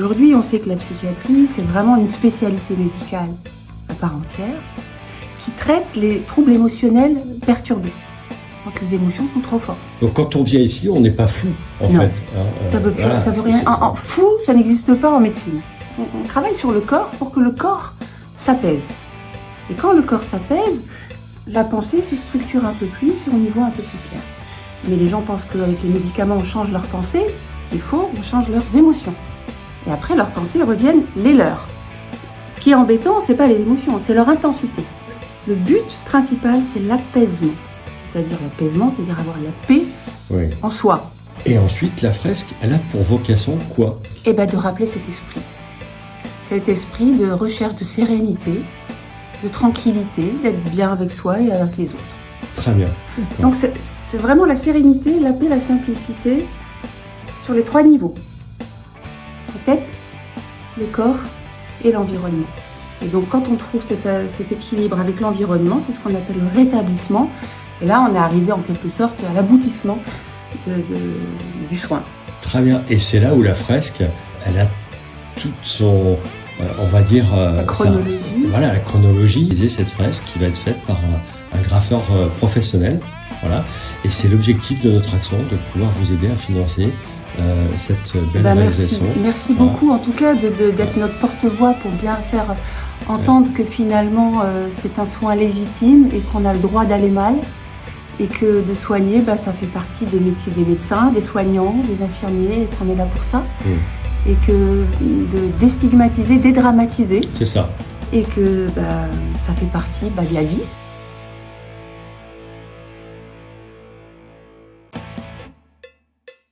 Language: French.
Aujourd'hui, on sait que la psychiatrie, c'est vraiment une spécialité médicale à part entière qui traite les troubles émotionnels perturbés, quand les émotions sont trop fortes. Donc quand on vient ici, on n'est pas fou, en Non. fait. Ça veut rien. Fou, ça n'existe pas en médecine. On travaille sur le corps pour que le corps s'apaise. Et quand le corps s'apaise, la pensée se structure un peu plus et on y voit un peu plus clair. Mais les gens pensent qu'avec les médicaments, on change leur pensée. Ce qu'il faut, on change leurs émotions. Et après, leurs pensées reviennent les leurs. Ce qui est embêtant, c'est pas les émotions, c'est leur intensité. Le but principal, c'est l'apaisement. C'est-à-dire l'apaisement, c'est-à-dire avoir la paix en soi. Et ensuite, la fresque, elle a pour vocation quoi? Et de rappeler cet esprit. Cet esprit de recherche de sérénité, de tranquillité, d'être bien avec soi et avec les autres. Très bien. Donc c'est vraiment la sérénité, la paix, la simplicité sur les 3 niveaux. La tête, le corps et l'environnement. Et donc quand on trouve cet équilibre avec l'environnement, c'est ce qu'on appelle le rétablissement. Et là, on est arrivé en quelque sorte à l'aboutissement du soin. Très bien. Et c'est là où la fresque, elle a toute son, on va dire... la chronologie. La chronologie. Cette fresque qui va être faite par un graffeur professionnel. Voilà. Et c'est l'objectif de notre action, de pouvoir vous aider à financer cette belle réalisation. Merci beaucoup en tout cas d'être notre porte-voix pour bien faire entendre que finalement c'est un soin légitime et qu'on a le droit d'aller mal et que de soigner, ça fait partie des métiers des médecins, des soignants, des infirmiers et qu'on est là pour ça. Et que de déstigmatiser, dédramatiser. C'est ça. Et que ça fait partie de la vie.